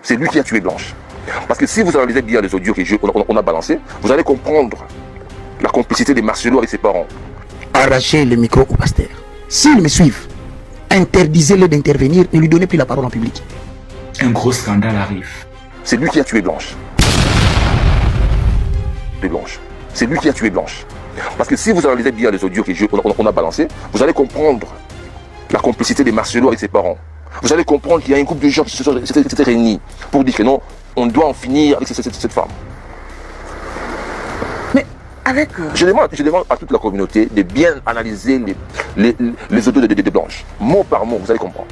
C'est lui qui a tué Blanche. Parce que si vous analysez bien les audios qu'on a balancés, vous allez comprendre la complicité de Marcelo avec ses parents. Arrachez le micro au pasteur. S'ils me suivent, interdisez-le d'intervenir, ne lui donnez plus la parole en public. Un gros scandale arrive. C'est lui qui a tué Blanche. C'est lui qui a tué Blanche. Parce que si vous analysez bien les audios qu'on a balancés, vous allez comprendre la complicité de Marcelo avec ses parents. Vous allez comprendre qu'il y a un groupe de gens qui s'étaient réunis pour dire que non, on doit en finir avec cette femme. Mais avec... Je demande à toute la communauté de bien analyser les audios de Blanche. Mot par mot, vous allez comprendre.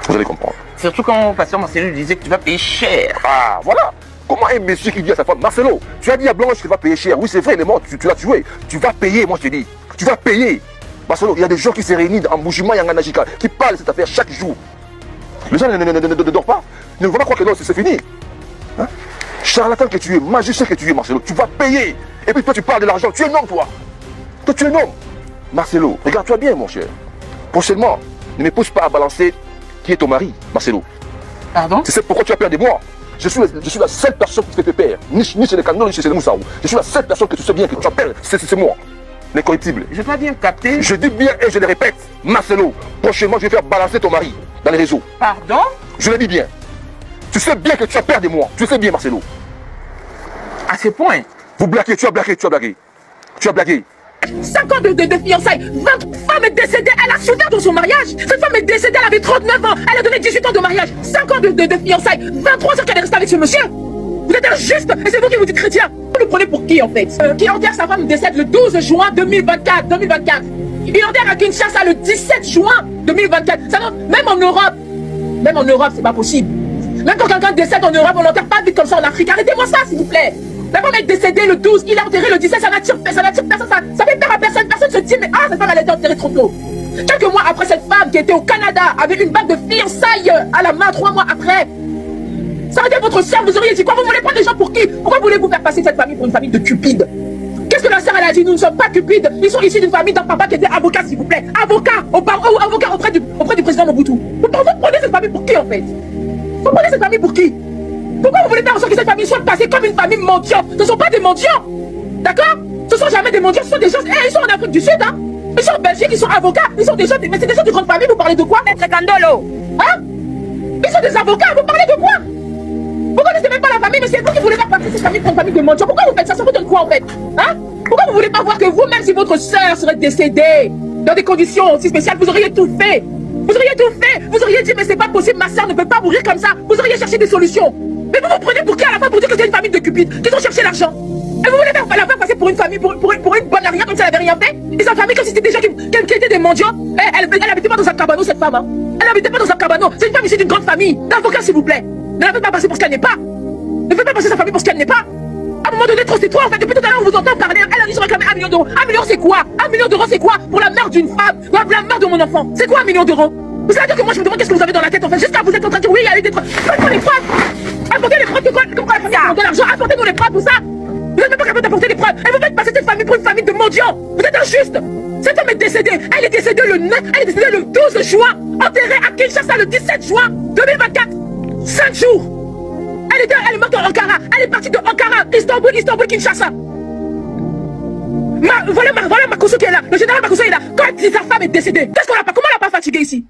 Vous allez comprendre. Surtout quand pasteur Marcelo disait que tu vas payer cher. Ah, voilà. Comment un monsieur qui dit à sa femme, Marcelo, tu as dit à Blanche que tu vas payer cher. Oui, c'est vrai, il est mort, tu l'as tué. Tu vas payer, moi je te dis. Tu vas payer. Marcelo, il y a des gens qui se réunissent en Boujima et en Anajika, qui parlent de cette affaire chaque jour. Les gens ne dorment pas. Ils ne vont pas croire que non, c'est fini. Hein? Charlatan que tu es, magicien que tu es, Marcelo, tu vas payer. Et puis toi, tu parles de l'argent. Tu es un homme, toi. Toi, tu es un homme. Marcelo, regarde-toi bien, mon cher. Prochainement, ne me pousse pas à balancer qui est ton mari, Marcelo. Pardon? C'est pourquoi tu as peur de moi. Je suis la seule personne qui te fait peur. Ni chez les canons, ni chez les Moussaou. Je suis la seule personne que tu sais bien que tu as peur. C'est moi. L'incorruptible. Je n'ai pas bien capté. Je dis bien et je le répète. Marcelo, prochainement, je vais faire balancer ton mari dans les réseaux. Pardon? Je le dis bien. Tu sais bien que tu as peur de moi. Tu sais bien, Marcelo. À ce point. Vous blaguez, tu as blagué. Tu as blagué. 5 ans de fiançailles, 20 femmes est décédée, elle a souffert dans son mariage. Cette femme est décédée, elle avait 39 ans, elle a donné 18 ans de mariage. 5 ans de fiançailles, 23 ans qu'elle est restée avec ce monsieur. Vous êtes injuste et c'est vous qui vous dites chrétien. Vous le prenez pour qui en fait? Qui enterre sa femme décède le 12 juin 2024. Il enterre à Kinshasa le 17 juin 2024. Ça, même en Europe, c'est pas possible. Même quand quelqu'un décède en Europe, on l'enterre pas vite comme ça en Afrique. Arrêtez-moi ça s'il vous plaît. La femme est décédée le 12, il a enterré le 17, ça n'attire personne, ça fait peur à personne, personne se dit mais ah cette femme elle a été enterrée trop tôt. Quelques mois après, cette femme qui était au Canada avec une bague de fiançailles à la main, 3 mois après, ça aurait été votre soeur, vous auriez dit quoi? Vous voulez prendre des gens pour qui? Pourquoi voulez-vous faire passer cette famille pour une famille de cupides? Qu'est-ce que la sœur elle a dit? Nous ne sommes pas cupides, ils sont issus d'une famille d'un papa qui était avocat s'il vous plaît, avocat auprès du président Mobutu. Vous prenez cette famille pour qui en fait? Vous prenez cette famille pour qui? Pourquoi vous voulez faire en sorte que cette famille soit passée comme une famille mendiante? Ce ne sont pas des mendiants. D'accord? Ce ne sont jamais des mendiants, ce sont des gens... ils sont en Afrique du Sud, hein? Ils sont en Belgique, ils sont avocats, ils sont des gens... Mais c'est des gens de grande famille, vous parlez de quoi? Maître Candolo. Hein? Ils sont des avocats, vous parlez de quoi? Vous connaissez même pas la famille, mais c'est vous qui voulez faire passer cette famille pour une famille de mendiants. Pourquoi vous faites ça? Ça vous donne quoi en fait? Hein? Pourquoi vous voulez pas voir que vous, même si votre soeur serait décédée dans des conditions aussi spéciales, vous auriez tout fait? Vous auriez tout fait! Vous auriez dit, mais c'est pas possible, ma soeur ne peut pas mourir comme ça! Vous auriez cherché des solutions! Mais vous vous prenez pour qui à la fin pour dire que c'est une famille de cupides, qu'ils ont cherché l'argent? Et vous voulez la faire passer pour une famille, pour une bonne arrière comme si elle n'avait rien fait? Et sa famille, comme si c'était des gens qui étaient des mendiants. Elle n'habitait pas dans un cabanon, cette femme. Hein. Elle n'habitait pas dans un cabanon. C'est une femme issue d'une grande famille. D'avocats, s'il vous plaît. Ne la faites pas passer pour ce qu'elle n'est pas. Ne faites pas passer sa famille pour ce qu'elle n'est pas. À un moment donné, trop c'est toi en fait. Depuis tout à l'heure, on vous entend parler. Elle a dit se réclamer 1 million d'euros. 1 million, c'est quoi? 1 million d'euros, c'est quoi? Pour la mère d'une femme, la mère de mon enfant. C'est quoi 1 million d'euros? Vous savez que moi je me demande qu'est-ce que vous avez dans la tête en fait. Jusqu'à vous êtes en train de dire oui, il y a eu des preuves. Apportez les preuves. Apportez les preuves comme quoi la famille a de l'argent. Apportez-nous les preuves, tout ça. Vous n'êtes même pas capable d'apporter les preuves. Et vous faites passer cette famille pour une famille de mendiants. Vous êtes injuste. Cette femme est décédée. Elle est décédée le 9, elle est décédée le 12 juin. Enterrée à Kinshasa le 17 juin 2024. 5 jours. Elle est morte en Ankara. Elle est partie de Ankara, Istanbul, Kinshasa. Voilà Makosso qui est là. Le général Makosso est là. Quand sa femme est décédée, qu'est-ce qu'on n'a pas? Comment on l'a pas fatigué ici?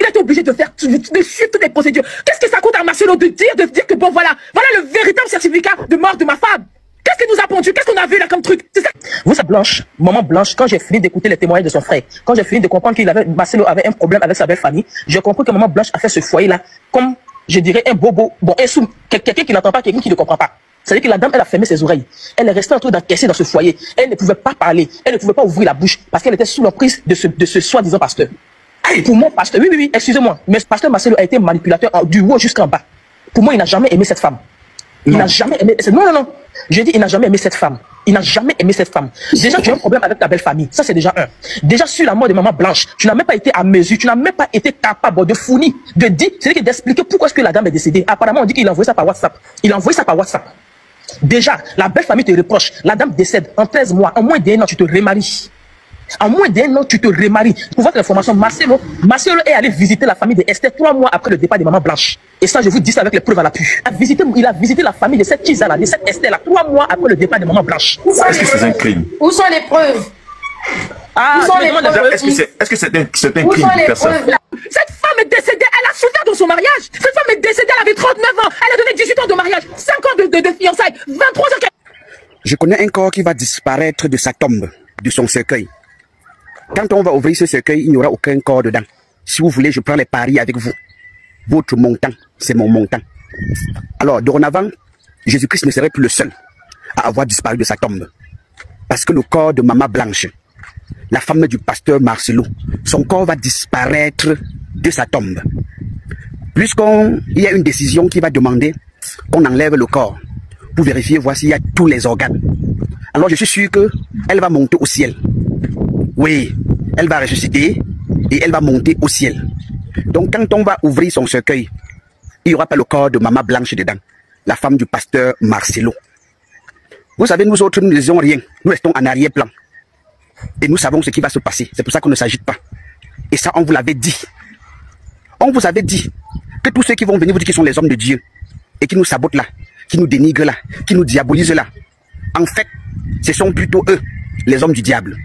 Il a été obligé de suivre toutes les procédures. Qu'est-ce que ça coûte à Marcelo de dire que bon voilà le véritable certificat de mort de ma femme? Qu'est-ce qu'il nous a pondu? Qu'est-ce qu'on a vu là comme truc? C'est ça. Vous, c'est Blanche, maman Blanche, quand j'ai fini d'écouter les témoignages de son frère, quand j'ai fini de comprendre Marcelo avait un problème avec sa belle famille, j'ai compris que maman Blanche a fait ce foyer-là comme, je dirais, un bobo, quelqu'un qui n'entend pas, quelqu'un qui ne comprend pas. C'est-à-dire que la dame, elle a fermé ses oreilles. Elle est restée en train d'encaisser dans ce foyer. Elle ne pouvait pas parler. Elle ne pouvait pas ouvrir la bouche parce qu'elle était sous l'emprise de ce soi-disant pasteur. Pour moi, pasteur, oui, excusez-moi, mais pasteur Marcelo a été manipulateur du haut jusqu'en bas. Pour moi, il n'a jamais aimé cette femme. Il n'a jamais aimé... Non. Je dis, il n'a jamais aimé cette femme. Il n'a jamais aimé cette femme. Déjà, tu as un problème avec ta belle famille. Ça, c'est déjà un. Déjà, sur la mort de maman Blanche, tu n'as même pas été à mesure, tu n'as même pas été capable de fournir, de dire, c'est-à-dire d'expliquer pourquoi est-ce que la dame est décédée. Apparemment, on dit qu'il a envoyé ça par WhatsApp. Il a envoyé ça par WhatsApp. Déjà, la belle famille te reproche. La dame décède en 13 mois. En moins d'1 an, tu te remaries. En moins d'un an, tu te remaries. Pour votre information, Marcelo est allé visiter la famille de Esther 3 mois après le départ de Maman Blanche. Et ça, je vous dis ça avec les preuves à l'appui. Il a visité la famille de cette Kisa-là, de cette Esther-là, 3 mois après le départ de Maman Blanche. Est-ce que c'est un crime? Où sont les preuves? Ah, est-ce que c'est un crime de faire ça? Cette femme est décédée, elle a souffert dans son mariage. Cette femme est décédée, elle avait 39 ans. Elle a donné 18 ans de mariage, 5 ans de fiançailles, 23 ans. Je connais un corps qui va disparaître de sa tombe, de son cercueil. Quand on va ouvrir ce cercueil, il n'y aura aucun corps dedans. Si vous voulez, je prends les paris avec vous. Votre montant, c'est mon montant. Alors, dorénavant, Jésus-Christ ne serait plus le seul à avoir disparu de sa tombe. Parce que le corps de Maman Blanche, la femme du pasteur Marcelo, son corps va disparaître de sa tombe. Puisqu'il y a une décision qui va demander qu'on enlève le corps pour vérifier, voir s'il y a tous les organes. Alors je suis sûr qu'elle va monter au ciel. Oui, elle va ressusciter et elle va monter au ciel. Donc quand on va ouvrir son cercueil, il n'y aura pas le corps de Maman Blanche dedans, la femme du pasteur Marcelo. Vous savez, nous autres, nous ne disons rien. Nous restons en arrière-plan. Et nous savons ce qui va se passer. C'est pour ça qu'on ne s'agite pas. Et ça, on vous l'avait dit. On vous avait dit que tous ceux qui vont venir vous dire qu'ils sont les hommes de Dieu et qui nous sabotent là, qui nous dénigrent là, qui nous diabolisent là, en fait, ce sont plutôt eux, les hommes du diable.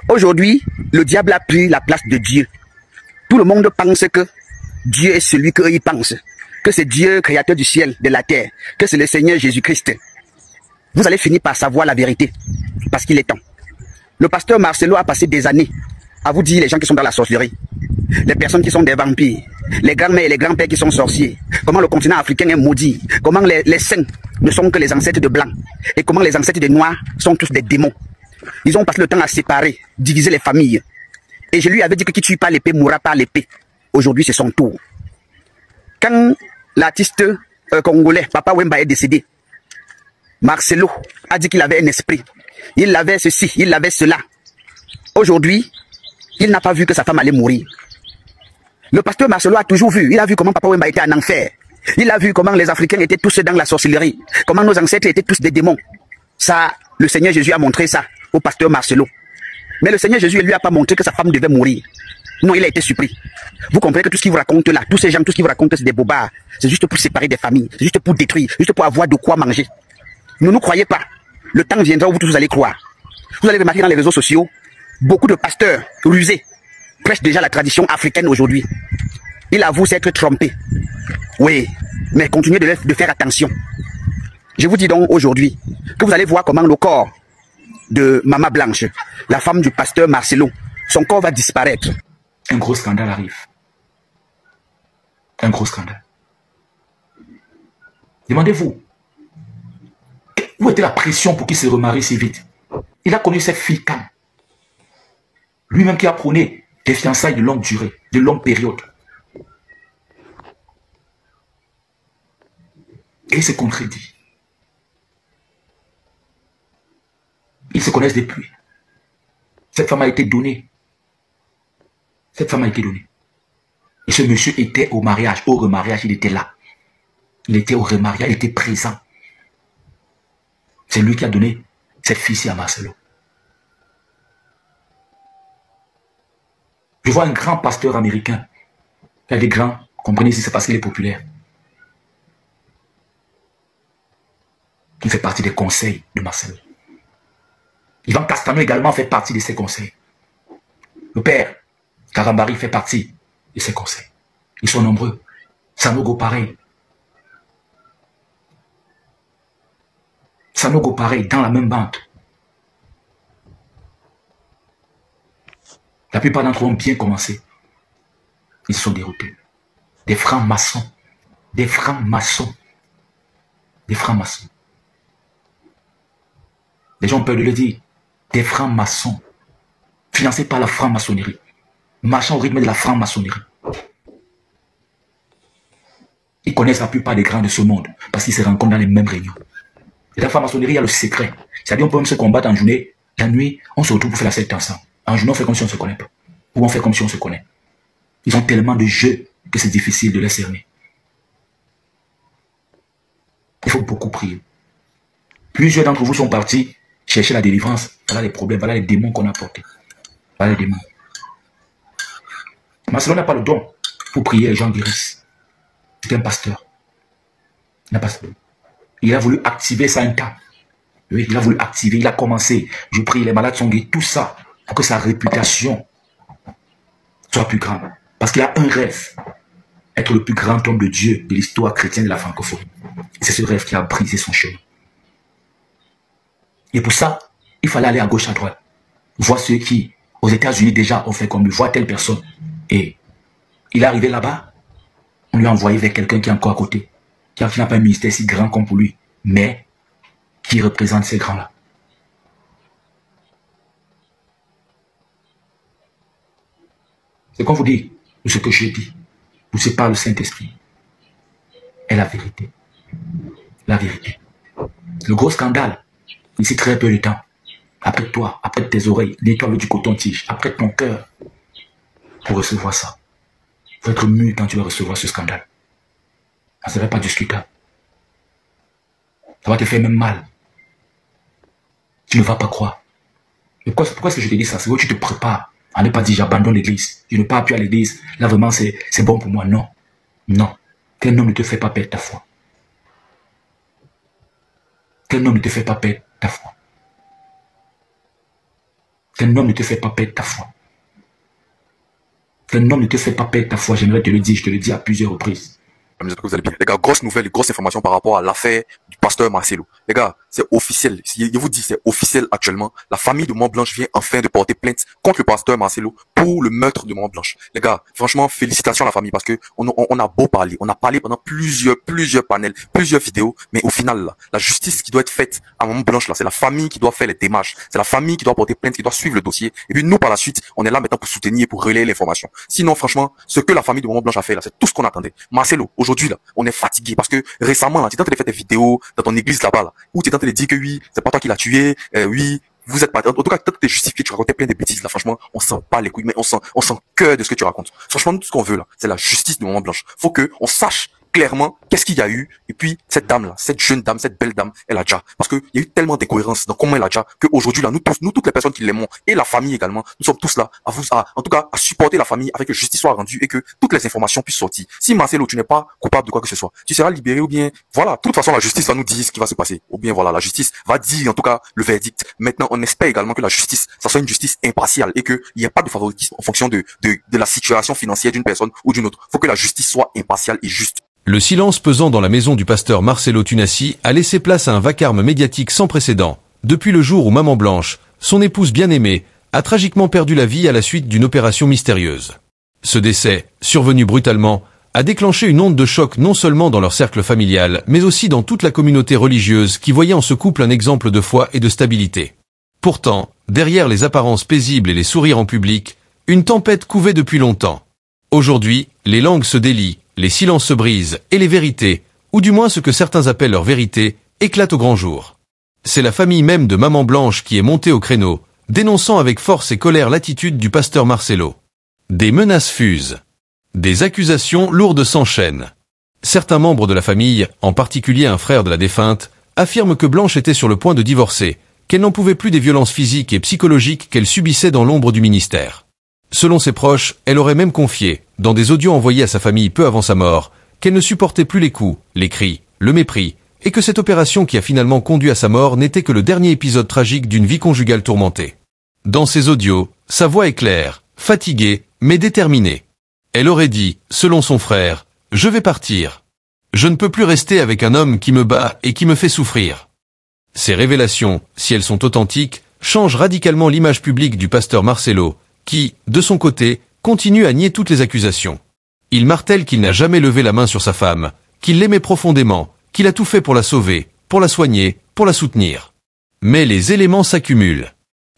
Aujourd'hui, le diable a pris la place de Dieu. Tout le monde pense que Dieu est celui qu'eux ils pensent, que c'est Dieu, créateur du ciel, de la terre, que c'est le Seigneur Jésus-Christ. Vous allez finir par savoir la vérité, parce qu'il est temps. Le pasteur Marcelo a passé des années à vous dire les gens qui sont dans la sorcellerie, les personnes qui sont des vampires, les grands-mères et les grands-pères qui sont sorciers, comment le continent africain est maudit, comment les saints ne sont que les ancêtres de blancs, et comment les ancêtres de noirs sont tous des démons. Ils ont passé le temps à séparer, diviser les familles. Et je lui avais dit que qui tue pas l'épée mourra par l'épée. Aujourd'hui, c'est son tour. Quand l'artiste congolais, Papa Wemba, est décédé, Marcelo a dit qu'il avait un esprit. Il avait ceci, il avait cela. Aujourd'hui, il n'a pas vu que sa femme allait mourir. Le pasteur Marcelo a toujours vu. Il a vu comment Papa Wemba était en enfer. Il a vu comment les Africains étaient tous dans la sorcellerie. Comment nos ancêtres étaient tous des démons. Ça, le Seigneur Jésus a montré ça au pasteur Marcelo. Mais le Seigneur Jésus ne lui a pas montré que sa femme devait mourir. Non, il a été surpris. Vous comprenez que tout ce qu'il vous raconte là, tous ces gens, tout ce qu'ils vous racontent, c'est des bobards. C'est juste pour séparer des familles. C'est juste pour détruire. Juste pour avoir de quoi manger. Ne nous croyez pas. Le temps viendra où vous tous allez croire. Vous allez remarquer dans les réseaux sociaux, beaucoup de pasteurs rusés prêchent déjà la tradition africaine aujourd'hui. Il avoue s'être trompé. Oui, mais continuez de faire attention. Je vous dis donc aujourd'hui que vous allez voir comment le corps de Maman Blanche, la femme du pasteur Marcelo, son corps va disparaître. Un gros scandale arrive. Un gros scandale. Demandez-vous, où était la pression pour qu'il se remarie si vite? Il a connu cette fille quand? Lui-même qui a prôné des fiançailles de longue durée, de longue période. Et il se contredit. Ils se connaissent depuis. Cette femme a été donnée. Cette femme a été donnée. Et ce monsieur était au mariage, au remariage, il était là. Il était au remariage, il était présent. C'est lui qui a donné cette fille-ci à Marcelo. Je vois un grand pasteur américain. Il y a des grands, comprenez si c'est parce qu'il est populaire. Il fait partie des conseils de Marcelo. Ivan Castano également fait partie de ses conseils. Le père Karambari fait partie de ses conseils. Ils sont nombreux. Sanogo pareil. Sanogo pareil, dans la même bande. La plupart d'entre eux ont bien commencé. Ils sont déroutés. Des francs-maçons. Des francs-maçons. Des francs-maçons. Les gens ont peur de le dire. Des francs-maçons. Financés par la franc-maçonnerie. Marchant au rythme de la franc-maçonnerie. Ils connaissent la plupart des grands de ce monde parce qu'ils se rencontrent dans les mêmes réunions. Et la franc-maçonnerie, il y a le secret. C'est-à-dire, on peut même se combattre en journée. La nuit, on se retrouve pour faire la secte ensemble. En journée, on fait comme si on ne se connaît pas. Ou on fait comme si on se connaît. Ils ont tellement de jeux que c'est difficile de les cerner. Il faut beaucoup prier. Plusieurs d'entre vous sont partis chercher la délivrance. Voilà les problèmes, voilà les démons qu'on a portés. par les démons. Marcelo n'a pas le don pour prier, les gens guérissent. C'est un pasteur. Il a voulu activer ça un temps. Oui, il a voulu activer, il a commencé. Je prie, les malades sont guéris, tout ça, pour que sa réputation soit plus grande. Parce qu'il a un rêve, être le plus grand homme de Dieu de l'histoire chrétienne de la francophonie. C'est ce rêve qui a brisé son chemin. Et pour ça, il fallait aller à gauche, à droite. Voir ceux qui, aux États-Unis déjà, ont fait comme lui, voir telle personne. Et il est arrivé là-bas, on lui a envoyé vers quelqu'un qui est encore à côté, qui n'a pas un ministère si grand comme pour lui, mais qui représente ces grands-là. C'est qu'on vous dit, ou ce que je dis, vous sépare le Saint-Esprit et la vérité. La vérité. Le gros scandale, ici très peu de temps, après toi, après tes oreilles, nettoie avec du coton-tige, après ton cœur, pour recevoir ça. Il faut être mûr quand tu vas recevoir ce scandale. Ça ne va pas discutable. Ça va te faire même mal. Tu ne vas pas croire. Et pourquoi est-ce que je te dis ça? C'est que tu te prépares à ne pas dire j'abandonne l'église. Je ne pars plus à l'église. Là vraiment c'est bon pour moi. Non. Non. Qu'un homme ne te fait pas perdre ta foi. Qu'un homme ne te fait pas perdre ta foi. Qu'un homme ne te fait pas perdre ta foi. Qu'un homme ne te fait pas perdre ta foi. J'aimerais te le dire. Je te le dis à plusieurs reprises. J'espère que vous allez bien. Les gars, grosse nouvelle, grosse information par rapport à l'affaire du pasteur Marcelo. Les gars, c'est officiel. Je vous dis, c'est officiel actuellement. La famille de Maman Blanche vient enfin de porter plainte contre le pasteur Marcelo pour le meurtre de Maman Blanche. Les gars, franchement, félicitations à la famille parce que on a beau parler. On a parlé pendant plusieurs panels, plusieurs vidéos, mais au final, là, la justice qui doit être faite à Maman Blanche, là, c'est la famille qui doit faire les démarches. C'est la famille qui doit porter plainte, qui doit suivre le dossier. Et puis nous, par la suite, on est là maintenant pour soutenir, pour relayer l'information. Sinon, franchement, ce que la famille de Maman Blanche a fait là, c'est tout ce qu'on attendait. Marcelo, aujourd'hui là, on est fatigué parce que récemment là, tu es en train de faire des vidéos dans ton église là-bas là, où tu es en train de dire que oui, c'est pas toi qui l'as tué, oui, vous êtes pas, en tout cas, quand tu es justifié, tu racontais plein de bêtises là, franchement, on sent pas les couilles, mais on sent que de ce que tu racontes. Franchement, tout ce qu'on veut là, c'est la justice de Maman Blanche. Faut que on sache clairement qu'est-ce qu'il y a eu, et puis cette dame là, cette jeune dame, cette belle dame, elle a déjà, parce que il y a eu tellement d'incohérences dans comment elle a déjà, qu'aujourd'hui là, nous toutes les personnes qui l'aimons, et la famille également, nous sommes tous là, en tout cas, à supporter la famille avec que justice soit rendue et que toutes les informations puissent sortir. Si Marcelo, tu n'es pas coupable de quoi que ce soit, tu seras libéré ou bien, voilà, de toute façon, la justice va nous dire ce qui va se passer, ou bien voilà, la justice va dire en tout cas le verdict. Maintenant, on espère également que la justice, ça soit une justice impartiale et qu'il n'y ait pas de favoritisme en fonction de la situation financière d'une personne ou d'une autre. Faut que la justice soit impartiale et juste. Le silence pesant dans la maison du pasteur Marcelo Tunassi a laissé place à un vacarme médiatique sans précédent, depuis le jour où Maman Blanche, son épouse bien-aimée, a tragiquement perdu la vie à la suite d'une opération mystérieuse. Ce décès, survenu brutalement, a déclenché une onde de choc non seulement dans leur cercle familial, mais aussi dans toute la communauté religieuse qui voyait en ce couple un exemple de foi et de stabilité. Pourtant, derrière les apparences paisibles et les sourires en public, une tempête couvait depuis longtemps. Aujourd'hui, les langues se délient, les silences se brisent et les vérités, ou du moins ce que certains appellent leur vérité, éclatent au grand jour. C'est la famille même de Maman Blanche qui est montée au créneau, dénonçant avec force et colère l'attitude du pasteur Marcelo. Des menaces fusent. Des accusations lourdes s'enchaînent. Certains membres de la famille, en particulier un frère de la défunte, affirment que Blanche était sur le point de divorcer, qu'elle n'en pouvait plus des violences physiques et psychologiques qu'elle subissait dans l'ombre du ministère. Selon ses proches, elle aurait même confié, dans des audios envoyés à sa famille peu avant sa mort, qu'elle ne supportait plus les coups, les cris, le mépris, et que cette opération qui a finalement conduit à sa mort n'était que le dernier épisode tragique d'une vie conjugale tourmentée. Dans ces audios, sa voix est claire, fatiguée, mais déterminée. Elle aurait dit, selon son frère, « Je vais partir. Je ne peux plus rester avec un homme qui me bat et qui me fait souffrir. » Ces révélations, si elles sont authentiques, changent radicalement l'image publique du pasteur Marcelo, qui, de son côté, continue à nier toutes les accusations. Il martèle qu'il n'a jamais levé la main sur sa femme, qu'il l'aimait profondément, qu'il a tout fait pour la sauver, pour la soigner, pour la soutenir. Mais les éléments s'accumulent.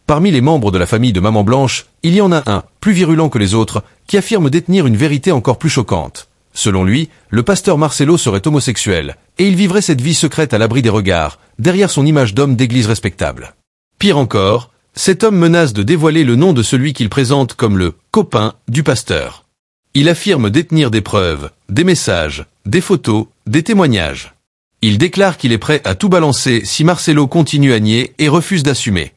Parmi les membres de la famille de Maman Blanche, il y en a un, plus virulent que les autres, qui affirme détenir une vérité encore plus choquante. Selon lui, le pasteur Marcelo serait homosexuel, et il vivrait cette vie secrète à l'abri des regards, derrière son image d'homme d'église respectable. Pire encore, cet homme menace de dévoiler le nom de celui qu'il présente comme le « copain » du pasteur. Il affirme détenir des preuves, des messages, des photos, des témoignages. Il déclare qu'il est prêt à tout balancer si Marcelo continue à nier et refuse d'assumer.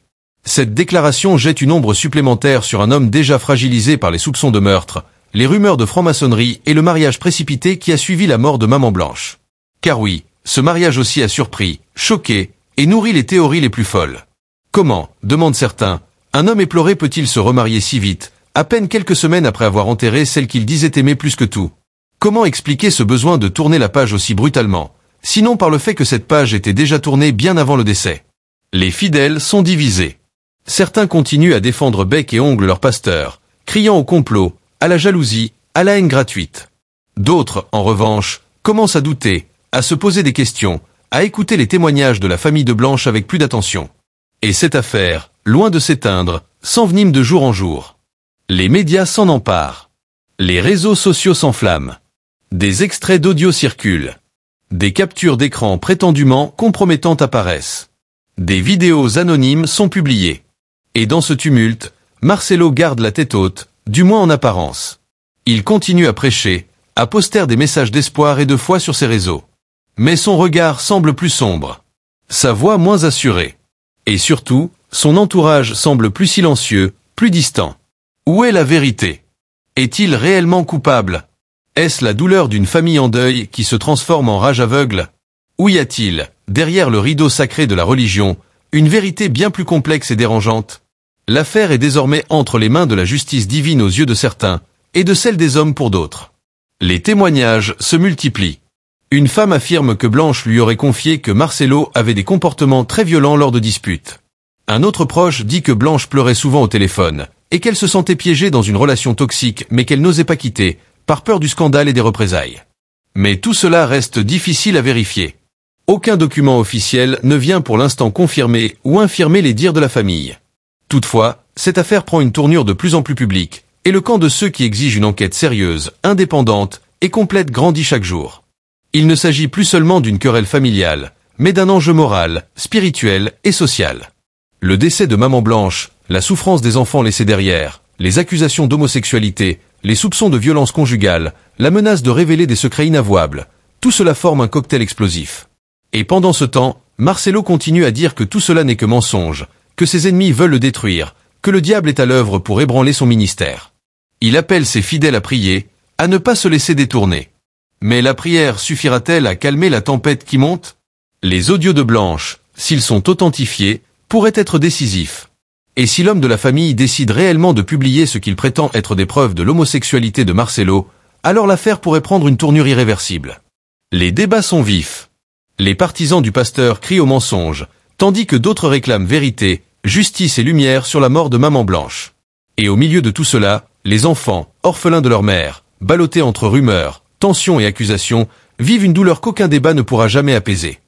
Cette déclaration jette une ombre supplémentaire sur un homme déjà fragilisé par les soupçons de meurtre, les rumeurs de franc-maçonnerie et le mariage précipité qui a suivi la mort de Maman Blanche. Car oui, ce mariage aussi a surpris, choqué et nourri les théories les plus folles. Comment, demandent certains, un homme éploré peut-il se remarier si vite, à peine quelques semaines après avoir enterré celle qu'il disait aimer plus que tout? Comment expliquer ce besoin de tourner la page aussi brutalement, sinon par le fait que cette page était déjà tournée bien avant le décès? Les fidèles sont divisés. Certains continuent à défendre bec et ongles leur pasteur, criant au complot, à la jalousie, à la haine gratuite. D'autres, en revanche, commencent à douter, à se poser des questions, à écouter les témoignages de la famille de Blanche avec plus d'attention. Et cette affaire, loin de s'éteindre, s'envenime de jour en jour. Les médias s'en emparent. Les réseaux sociaux s'enflamment. Des extraits d'audio circulent. Des captures d'écran prétendument compromettantes apparaissent. Des vidéos anonymes sont publiées. Et dans ce tumulte, Marcelo garde la tête haute, du moins en apparence. Il continue à prêcher, à poster des messages d'espoir et de foi sur ses réseaux. Mais son regard semble plus sombre. Sa voix moins assurée. Et surtout, son entourage semble plus silencieux, plus distant. Où est la vérité? Est-il réellement coupable? Est-ce la douleur d'une famille en deuil qui se transforme en rage aveugle? Ou y a-t-il, derrière le rideau sacré de la religion, une vérité bien plus complexe et dérangeante? L'affaire est désormais entre les mains de la justice divine aux yeux de certains, et de celle des hommes pour d'autres. Les témoignages se multiplient. Une femme affirme que Blanche lui aurait confié que Marcelo avait des comportements très violents lors de disputes. Un autre proche dit que Blanche pleurait souvent au téléphone, et qu'elle se sentait piégée dans une relation toxique mais qu'elle n'osait pas quitter, par peur du scandale et des représailles. Mais tout cela reste difficile à vérifier. Aucun document officiel ne vient pour l'instant confirmer ou infirmer les dires de la famille. Toutefois, cette affaire prend une tournure de plus en plus publique, et le camp de ceux qui exigent une enquête sérieuse, indépendante et complète grandit chaque jour. Il ne s'agit plus seulement d'une querelle familiale, mais d'un enjeu moral, spirituel et social. Le décès de Maman Blanche, la souffrance des enfants laissés derrière, les accusations d'homosexualité, les soupçons de violence conjugale, la menace de révéler des secrets inavouables, tout cela forme un cocktail explosif. Et pendant ce temps, Marcelo continue à dire que tout cela n'est que mensonge, que ses ennemis veulent le détruire, que le diable est à l'œuvre pour ébranler son ministère. Il appelle ses fidèles à prier, à ne pas se laisser détourner. Mais la prière suffira-t-elle à calmer la tempête qui monte? Les audios de Blanche, s'ils sont authentifiés, pourraient être décisifs. Et si l'homme de la famille décide réellement de publier ce qu'il prétend être des preuves de l'homosexualité de Marcelo, alors l'affaire pourrait prendre une tournure irréversible. Les débats sont vifs. Les partisans du pasteur crient au mensonge, tandis que d'autres réclament vérité, justice et lumière sur la mort de Maman Blanche. Et au milieu de tout cela, les enfants, orphelins de leur mère, ballottés entre rumeurs, tensions et accusations, vivent une douleur qu'aucun débat ne pourra jamais apaiser.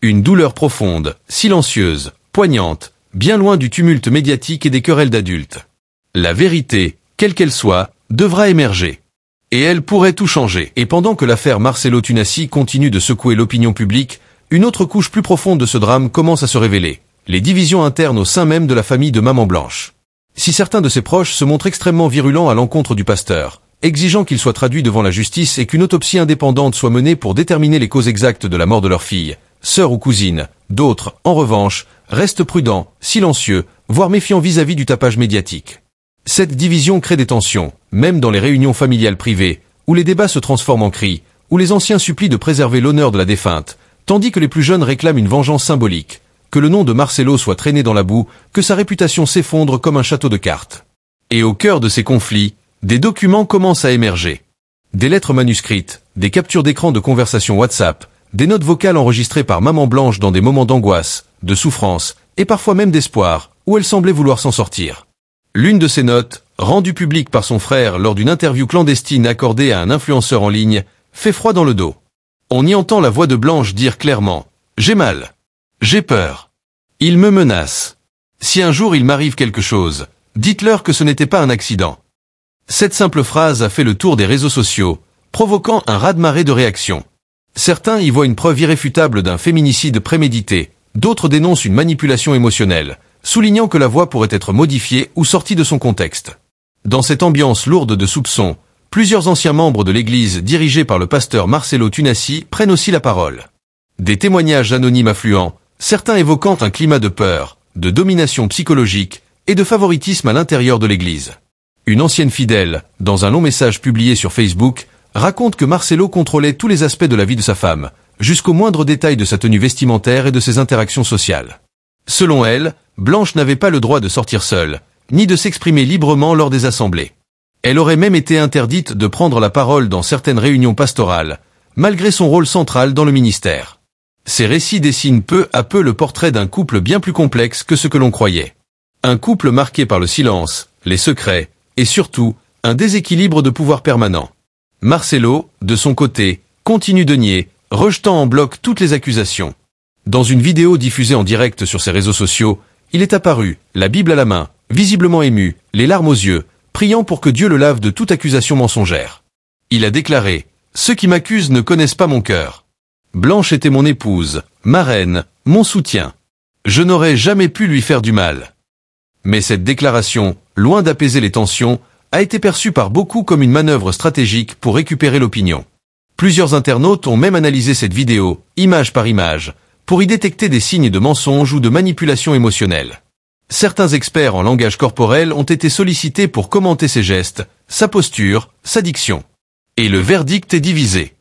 Une douleur profonde, silencieuse, poignante, bien loin du tumulte médiatique et des querelles d'adultes. La vérité, quelle qu'elle soit, devra émerger. Et elle pourrait tout changer. Et pendant que l'affaire Marcelo Tunasi continue de secouer l'opinion publique, une autre couche plus profonde de ce drame commence à se révéler. Les divisions internes au sein même de la famille de Maman Blanche. Si certains de ses proches se montrent extrêmement virulents à l'encontre du pasteur, exigeant qu'il soit traduit devant la justice et qu'une autopsie indépendante soit menée pour déterminer les causes exactes de la mort de leur fille, sœur ou cousine, d'autres, en revanche, restent prudents, silencieux, voire méfiants vis-à-vis du tapage médiatique. Cette division crée des tensions, même dans les réunions familiales privées, où les débats se transforment en cris, où les anciens supplient de préserver l'honneur de la défunte, tandis que les plus jeunes réclament une vengeance symbolique, que le nom de Marcelo soit traîné dans la boue, que sa réputation s'effondre comme un château de cartes. Et au cœur de ces conflits, des documents commencent à émerger. Des lettres manuscrites, des captures d'écran de conversations WhatsApp, des notes vocales enregistrées par Maman Blanche dans des moments d'angoisse, de souffrance, et parfois même d'espoir, où elle semblait vouloir s'en sortir. L'une de ces notes, rendue publique par son frère lors d'une interview clandestine accordée à un influenceur en ligne, fait froid dans le dos. On y entend la voix de Blanche dire clairement « J'ai mal. J'ai peur. Il me menace. Si un jour il m'arrive quelque chose, dites-leur que ce n'était pas un accident. » Cette simple phrase a fait le tour des réseaux sociaux, provoquant un raz-de-marée de réactions. Certains y voient une preuve irréfutable d'un féminicide prémédité, d'autres dénoncent une manipulation émotionnelle, soulignant que la voix pourrait être modifiée ou sortie de son contexte. Dans cette ambiance lourde de soupçons, plusieurs anciens membres de l'église dirigée par le pasteur Marcelo Tunasi prennent aussi la parole. Des témoignages anonymes affluents, certains évoquant un climat de peur, de domination psychologique et de favoritisme à l'intérieur de l'Église. Une ancienne fidèle, dans un long message publié sur Facebook, raconte que Marcelo contrôlait tous les aspects de la vie de sa femme, jusqu'au moindre détail de sa tenue vestimentaire et de ses interactions sociales. Selon elle, Blanche n'avait pas le droit de sortir seule, ni de s'exprimer librement lors des assemblées. Elle aurait même été interdite de prendre la parole dans certaines réunions pastorales, malgré son rôle central dans le ministère. Ces récits dessinent peu à peu le portrait d'un couple bien plus complexe que ce que l'on croyait. Un couple marqué par le silence, les secrets, et surtout, un déséquilibre de pouvoir permanent. Marcelo, de son côté, continue de nier, rejetant en bloc toutes les accusations. Dans une vidéo diffusée en direct sur ses réseaux sociaux, il est apparu, la Bible à la main, visiblement ému, les larmes aux yeux, priant pour que Dieu le lave de toute accusation mensongère. Il a déclaré « Ceux qui m'accusent ne connaissent pas mon cœur. Blanche était mon épouse, ma reine, mon soutien. Je n'aurais jamais pu lui faire du mal. » Mais cette déclaration, loin d'apaiser les tensions, a été perçue par beaucoup comme une manœuvre stratégique pour récupérer l'opinion. Plusieurs internautes ont même analysé cette vidéo, image par image, pour y détecter des signes de mensonge ou de manipulation émotionnelle. Certains experts en langage corporel ont été sollicités pour commenter ses gestes, sa posture, sa diction. Et le verdict est divisé.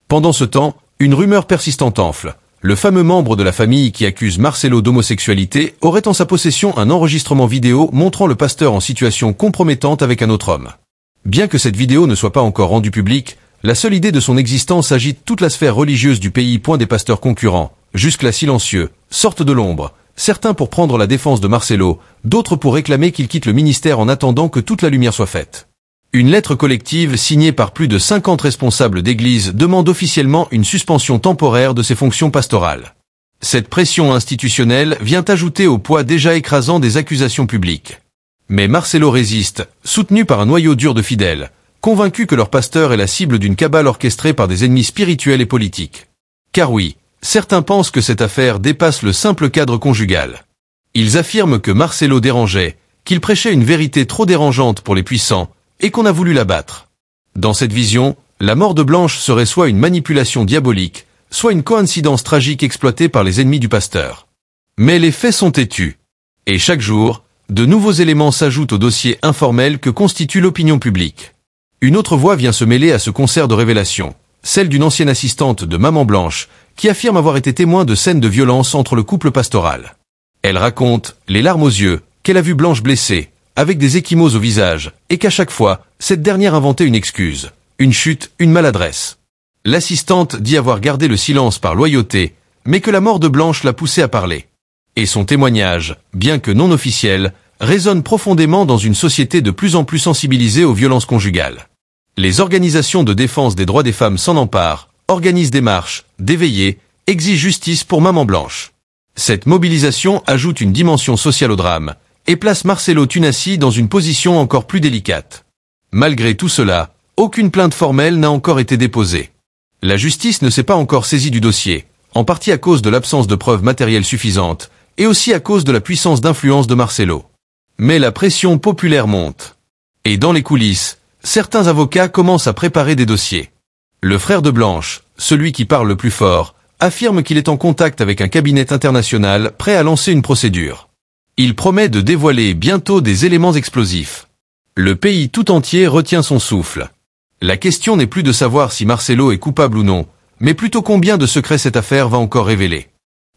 Pendant ce temps, une rumeur persistante enfle. Le fameux membre de la famille qui accuse Marcelo d'homosexualité aurait en sa possession un enregistrement vidéo montrant le pasteur en situation compromettante avec un autre homme. Bien que cette vidéo ne soit pas encore rendue publique, la seule idée de son existence agite toute la sphère religieuse du pays. Des pasteurs concurrents, jusque-là silencieux, sortent de l'ombre, certains pour prendre la défense de Marcelo, d'autres pour réclamer qu'il quitte le ministère en attendant que toute la lumière soit faite. Une lettre collective signée par plus de 50 responsables d'église demande officiellement une suspension temporaire de ses fonctions pastorales. Cette pression institutionnelle vient ajouter au poids déjà écrasant des accusations publiques. Mais Marcelo résiste, soutenu par un noyau dur de fidèles, convaincu que leur pasteur est la cible d'une cabale orchestrée par des ennemis spirituels et politiques. Car oui, certains pensent que cette affaire dépasse le simple cadre conjugal. Ils affirment que Marcelo dérangeait, qu'il prêchait une vérité trop dérangeante pour les puissants, et qu'on a voulu l'abattre. Dans cette vision, la mort de Blanche serait soit une manipulation diabolique, soit une coïncidence tragique exploitée par les ennemis du pasteur. Mais les faits sont têtus. Et chaque jour, de nouveaux éléments s'ajoutent au dossier informel que constitue l'opinion publique. Une autre voix vient se mêler à ce concert de révélations, celle d'une ancienne assistante de Maman Blanche, qui affirme avoir été témoin de scènes de violence entre le couple pastoral. Elle raconte, les larmes aux yeux, qu'elle a vu Blanche blessée, avec des ecchymoses au visage, et qu'à chaque fois, cette dernière inventait une excuse, une chute, une maladresse. L'assistante dit avoir gardé le silence par loyauté, mais que la mort de Blanche l'a poussée à parler. Et son témoignage, bien que non officiel, résonne profondément dans une société de plus en plus sensibilisée aux violences conjugales. Les organisations de défense des droits des femmes s'en emparent, organisent des marches, des veillées, exigent justice pour Maman Blanche. Cette mobilisation ajoute une dimension sociale au drame, et place Marcelo Tunasi dans une position encore plus délicate. Malgré tout cela, aucune plainte formelle n'a encore été déposée. La justice ne s'est pas encore saisie du dossier, en partie à cause de l'absence de preuves matérielles suffisantes, et aussi à cause de la puissance d'influence de Marcelo. Mais la pression populaire monte. Et dans les coulisses, certains avocats commencent à préparer des dossiers. Le frère de Blanche, celui qui parle le plus fort, affirme qu'il est en contact avec un cabinet international prêt à lancer une procédure. Il promet de dévoiler bientôt des éléments explosifs. Le pays tout entier retient son souffle. La question n'est plus de savoir si Marcelo est coupable ou non, mais plutôt combien de secrets cette affaire va encore révéler.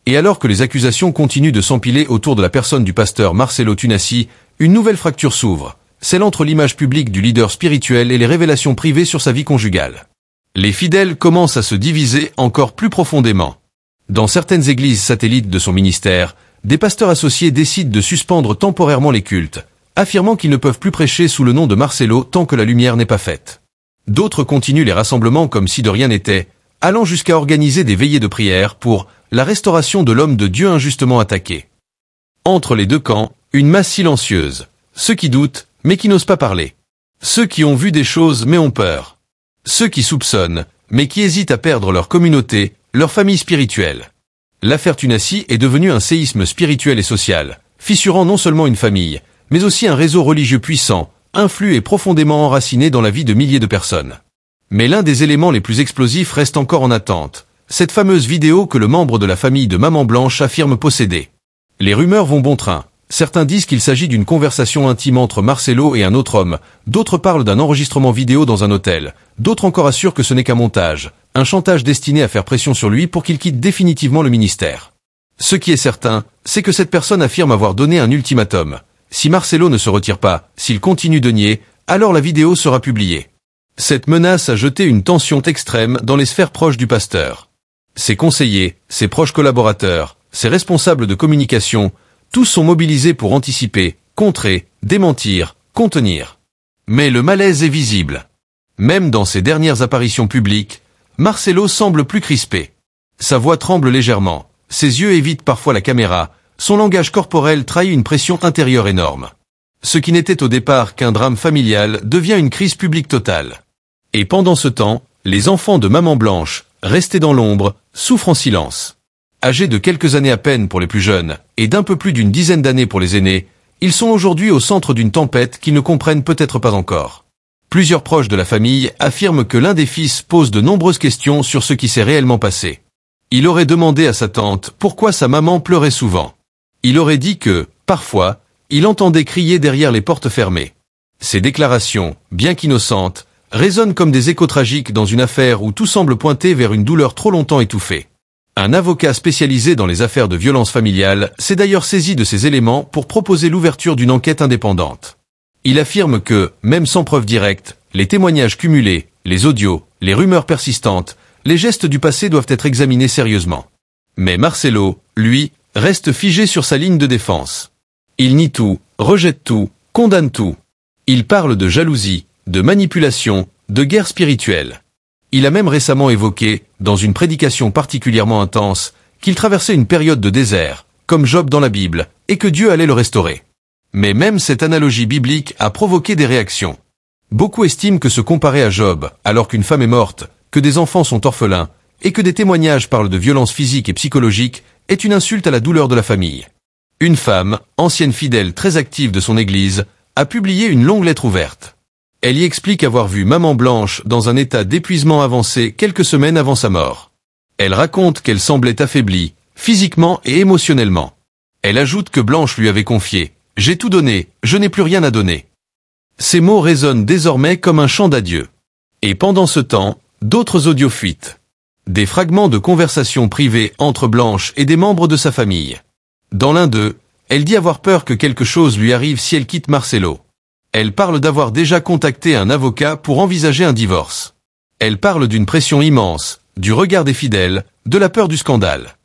Et alors que les accusations continuent de s'empiler autour de la personne du pasteur Marcelo Tunasi, une nouvelle fracture s'ouvre, celle entre l'image publique du leader spirituel et les révélations privées sur sa vie conjugale. Les fidèles commencent à se diviser encore plus profondément. Dans certaines églises satellites de son ministère, des pasteurs associés décident de suspendre temporairement les cultes, affirmant qu'ils ne peuvent plus prêcher sous le nom de Marcelo tant que la lumière n'est pas faite. D'autres continuent les rassemblements comme si de rien n'était, allant jusqu'à organiser des veillées de prière pour la restauration de l'homme de Dieu injustement attaqué. Entre les deux camps, une masse silencieuse, ceux qui doutent, mais qui n'osent pas parler. Ceux qui ont vu des choses mais ont peur. Ceux qui soupçonnent, mais qui hésitent à perdre leur communauté, leur famille spirituelle. L'affaire Tunasi est devenue un séisme spirituel et social, fissurant non seulement une famille, mais aussi un réseau religieux puissant, influent et profondément enracinés dans la vie de milliers de personnes. Mais l'un des éléments les plus explosifs reste encore en attente, cette fameuse vidéo que le membre de la famille de Maman Blanche affirme posséder. Les rumeurs vont bon train. Certains disent qu'il s'agit d'une conversation intime entre Marcelo et un autre homme, d'autres parlent d'un enregistrement vidéo dans un hôtel, d'autres encore assurent que ce n'est qu'un montage, un chantage destiné à faire pression sur lui pour qu'il quitte définitivement le ministère. Ce qui est certain, c'est que cette personne affirme avoir donné un ultimatum. Si Marcelo ne se retire pas, s'il continue de nier, alors la vidéo sera publiée. Cette menace a jeté une tension extrême dans les sphères proches du pasteur. Ses conseillers, ses proches collaborateurs, ses responsables de communication, tous sont mobilisés pour anticiper, contrer, démentir, contenir. Mais le malaise est visible. Même dans ses dernières apparitions publiques, Marcelo semble plus crispé. Sa voix tremble légèrement, ses yeux évitent parfois la caméra, son langage corporel trahit une pression intérieure énorme. Ce qui n'était au départ qu'un drame familial devient une crise publique totale. Et pendant ce temps, les enfants de Maman Blanche, restés dans l'ombre, souffrent en silence. Âgés de quelques années à peine pour les plus jeunes, et d'un peu plus d'une dizaine d'années pour les aînés, ils sont aujourd'hui au centre d'une tempête qu'ils ne comprennent peut-être pas encore. Plusieurs proches de la famille affirment que l'un des fils pose de nombreuses questions sur ce qui s'est réellement passé. Il aurait demandé à sa tante pourquoi sa maman pleurait souvent. Il aurait dit que, parfois, il entendait crier derrière les portes fermées. Ces déclarations, bien qu'innocentes, résonnent comme des échos tragiques dans une affaire où tout semble pointer vers une douleur trop longtemps étouffée. Un avocat spécialisé dans les affaires de violence familiale s'est d'ailleurs saisi de ces éléments pour proposer l'ouverture d'une enquête indépendante. Il affirme que, même sans preuve directe, les témoignages cumulés, les audios, les rumeurs persistantes, les gestes du passé doivent être examinés sérieusement. Mais Marcelo, lui, reste figé sur sa ligne de défense. Il nie tout, rejette tout, condamne tout. Il parle de jalousie, de manipulation, de guerre spirituelle. Il a même récemment évoqué, dans une prédication particulièrement intense, qu'il traversait une période de désert, comme Job dans la Bible, et que Dieu allait le restaurer. Mais même cette analogie biblique a provoqué des réactions. Beaucoup estiment que se comparer à Job, alors qu'une femme est morte, que des enfants sont orphelins, et que des témoignages parlent de violences physiques et psychologiques, est une insulte à la douleur de la famille. Une femme, ancienne fidèle très active de son église, a publié une longue lettre ouverte. Elle y explique avoir vu Maman Blanche dans un état d'épuisement avancé quelques semaines avant sa mort. Elle raconte qu'elle semblait affaiblie, physiquement et émotionnellement. Elle ajoute que Blanche lui avait confié « J'ai tout donné, je n'ai plus rien à donner ». Ces mots résonnent désormais comme un chant d'adieu. Et pendant ce temps, d'autres audios fuitent. Des fragments de conversations privées entre Blanche et des membres de sa famille. Dans l'un d'eux, elle dit avoir peur que quelque chose lui arrive si elle quitte Marcelo. Elle parle d'avoir déjà contacté un avocat pour envisager un divorce. Elle parle d'une pression immense, du regard des fidèles, de la peur du scandale.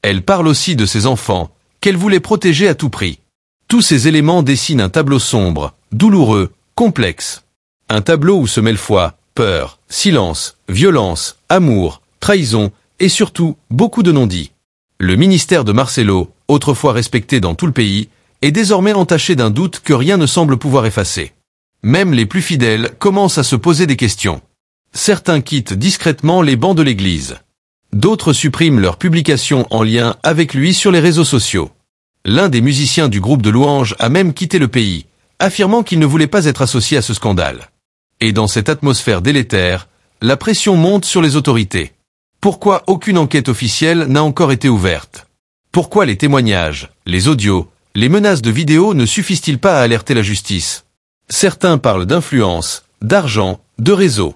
Elle parle aussi de ses enfants, qu'elle voulait protéger à tout prix. Tous ces éléments dessinent un tableau sombre, douloureux, complexe. Un tableau où se mêlent foi, peur, silence, violence, amour, trahison, et surtout, beaucoup de non-dits. Le ministère de Marcelo, autrefois respecté dans tout le pays, est désormais entaché d'un doute que rien ne semble pouvoir effacer. Même les plus fidèles commencent à se poser des questions. Certains quittent discrètement les bancs de l'église. D'autres suppriment leurs publications en lien avec lui sur les réseaux sociaux. L'un des musiciens du groupe de louanges a même quitté le pays, affirmant qu'il ne voulait pas être associé à ce scandale. Et dans cette atmosphère délétère, la pression monte sur les autorités. Pourquoi aucune enquête officielle n'a encore été ouverte? Pourquoi les témoignages, les audios, les menaces de vidéos ne suffisent-ils pas à alerter la justice? Certains parlent d'influence, d'argent, de réseau.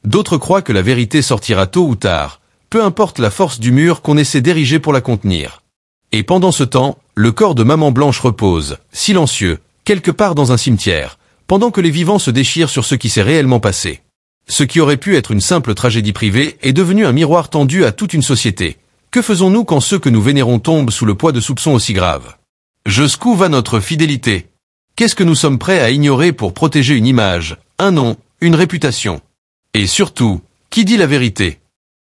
D'autres croient que la vérité sortira tôt ou tard, peu importe la force du mur qu'on essaie d'ériger pour la contenir. Et pendant ce temps, le corps de Maman Blanche repose, silencieux, quelque part dans un cimetière, pendant que les vivants se déchirent sur ce qui s'est réellement passé. Ce qui aurait pu être une simple tragédie privée est devenu un miroir tendu à toute une société. Que faisons-nous quand ceux que nous vénérons tombent sous le poids de soupçons aussi graves? Jusqu'où va notre fidélité? Qu'est-ce que nous sommes prêts à ignorer pour protéger une image, un nom, une réputation? Et surtout, qui dit la vérité?